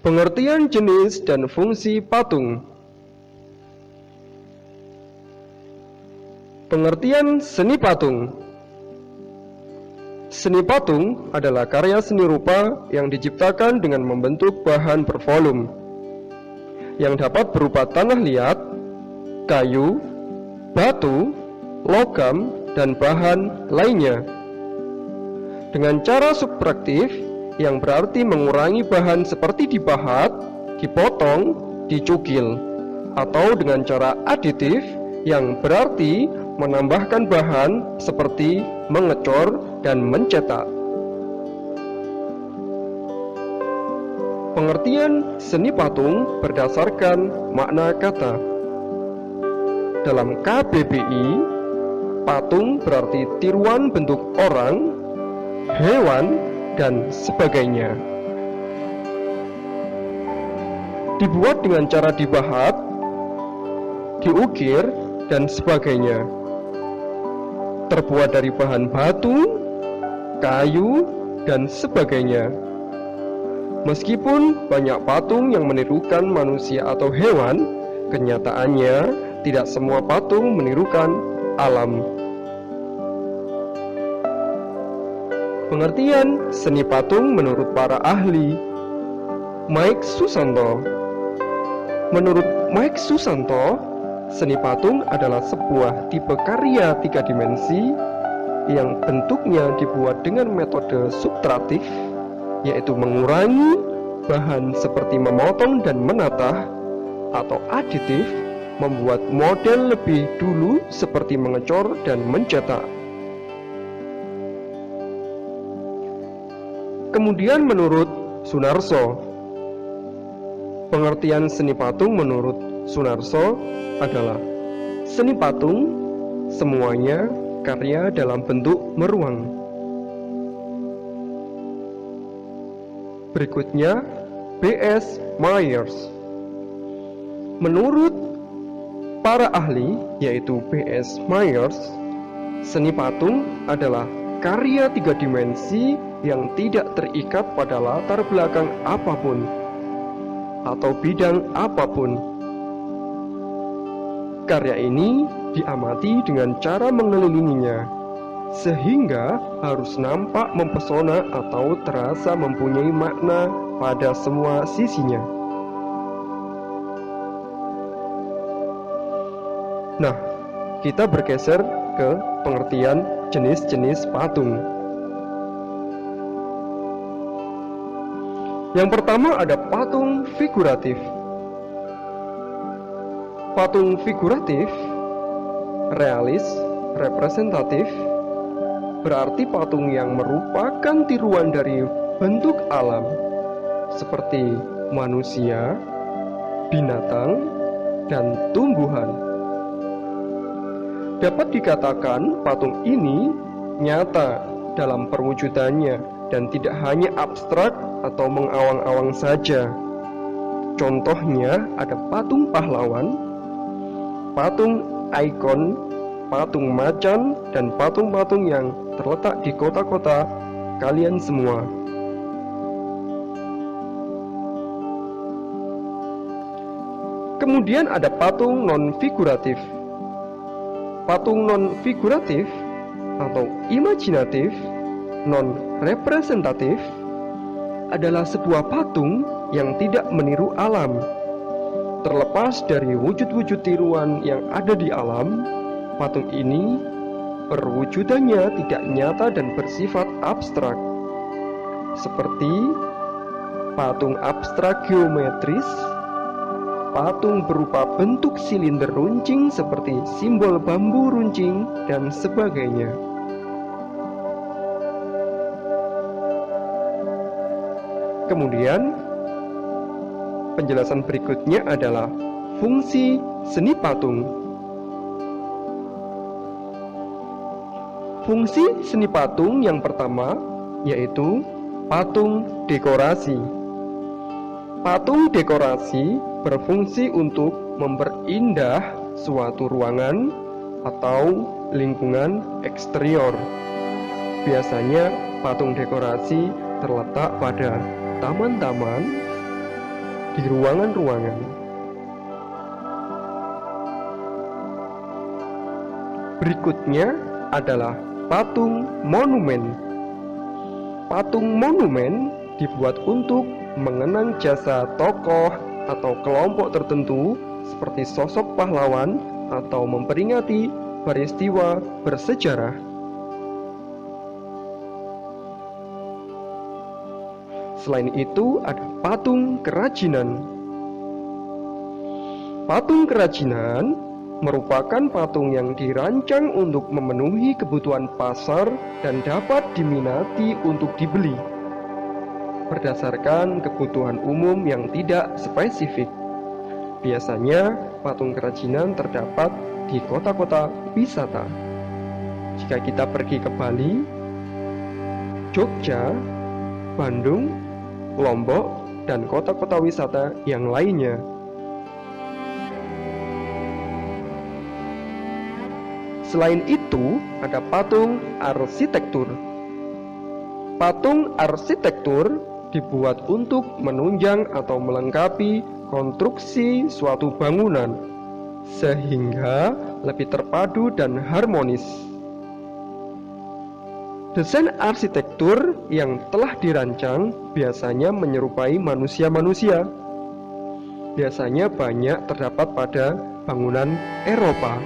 Pengertian jenis dan fungsi patung. Pengertian seni patung. Seni patung adalah karya seni rupa yang diciptakan dengan membentuk bahan bervolume yang dapat berupa tanah liat, kayu, batu, logam, dan bahan lainnya. Dengan cara subtraktif, yang berarti mengurangi bahan seperti dipahat, dipotong, dicukil, atau dengan cara aditif, yang berarti menambahkan bahan seperti mengecor dan mencetak. Pengertian seni patung berdasarkan makna kata. Dalam KBBI, patung berarti tiruan bentuk orang, hewan, dan sebagainya. Dibuat dengan cara dipahat, diukir, dan sebagainya. Terbuat dari bahan batu, kayu, dan sebagainya. Meskipun banyak patung yang menirukan manusia atau hewan, kenyataannya tidak semua patung menirukan alam. Pengertian seni patung menurut para ahli. Mike Susanto. Menurut Mike Susanto, seni patung adalah sebuah tipe karya 3 dimensi yang bentuknya dibuat dengan metode subtraktif, yaitu mengurangi bahan seperti memotong dan menatah, atau aditif, membuat model lebih dulu seperti mengecor dan mencetak. Kemudian menurut Sunarso, pengertian seni patung menurut Sunarso adalah seni patung semuanya karya dalam bentuk meruang. Berikutnya B.S. Myers. Menurut para ahli yaitu B.S. Myers, seni patung adalah karya 3 dimensi yang tidak terikat pada latar belakang apapun atau bidang apapun. Karya ini diamati dengan cara mengelilinginya, sehingga harus nampak mempesona atau terasa mempunyai makna pada semua sisinya. Nah, kita bergeser ke pengertian jenis-jenis patung. Yang pertama ada patung figuratif. Patung figuratif, realis, representatif, berarti patung yang merupakan tiruan dari bentuk alam, seperti manusia, binatang, dan tumbuhan. Dapat dikatakan patung ini nyata dalam perwujudannya dan tidak hanya abstrak atau mengawang-awang saja. Contohnya ada patung pahlawan, patung ikon, patung macan, dan patung-patung yang terletak di kota-kota kalian semua. Kemudian ada patung non-figuratif. Patung non-figuratif atau imajinatif, non-representatif adalah sebuah patung yang tidak meniru alam. Terlepas dari wujud-wujud tiruan yang ada di alam, patung ini perwujudannya tidak nyata dan bersifat abstrak, seperti patung abstrak geometris, patung berupa bentuk silinder runcing seperti simbol bambu runcing, dan sebagainya. Kemudian, penjelasan berikutnya adalah fungsi seni patung. Fungsi seni patung yang pertama yaitu patung dekorasi. Patung dekorasi berfungsi untuk memperindah suatu ruangan atau lingkungan eksterior. Biasanya patung dekorasi terletak pada taman-taman, di ruangan-ruangan. Berikutnya adalah patung monumen. Patung monumen dibuat untuk mengenang jasa tokoh atau kelompok tertentu seperti sosok pahlawan atau memperingati peristiwa bersejarah. Selain itu, ada patung kerajinan. Patung kerajinan merupakan patung yang dirancang untuk memenuhi kebutuhan pasar dan dapat diminati untuk dibeli berdasarkan kebutuhan umum yang tidak spesifik. Biasanya patung kerajinan terdapat di kota-kota wisata. Jika kita pergi ke Bali, Jogja, Bandung, Lombok, dan kota-kota wisata yang lainnya. Selain itu, ada patung arsitektur. Patung arsitektur dibuat untuk menunjang atau melengkapi konstruksi suatu bangunan, sehingga lebih terpadu dan harmonis. Desain arsitektur yang telah dirancang biasanya menyerupai manusia-manusia. Biasanya banyak terdapat pada bangunan Eropa.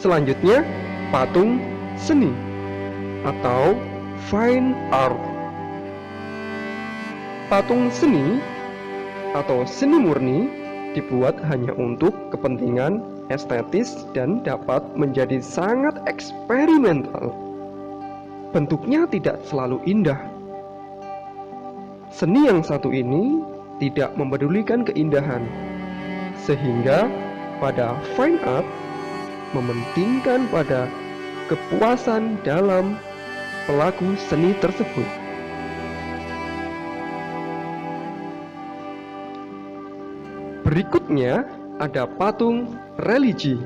Selanjutnya, patung seni atau fine art. Patung seni atau seni murni dibuat hanya untuk kepentingan estetis dan dapat menjadi sangat eksperimental. Bentuknya tidak selalu indah. Seni yang satu ini tidak mempedulikan keindahan, sehingga pada fine art mementingkan pada kepuasan dalam pelaku seni tersebut. Berikutnya ada patung religi.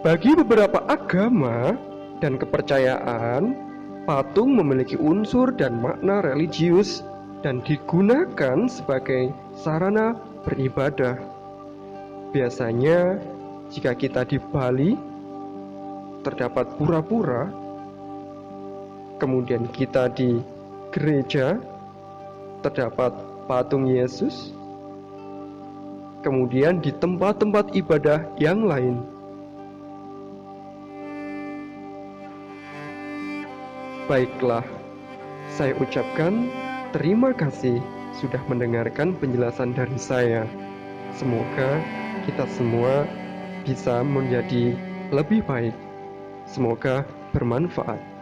Bagi beberapa agama dan kepercayaan, patung memiliki unsur dan makna religius dan digunakan sebagai sarana beribadah. Biasanya, jika kita di Bali, terdapat pura-pura, kemudian kita di gereja, terdapat patung Yesus, kemudian di tempat-tempat ibadah yang lain. Baiklah, saya ucapkan terima kasih sudah mendengarkan penjelasan dari saya. Semoga kita semua bisa menjadi lebih baik. Semoga bermanfaat.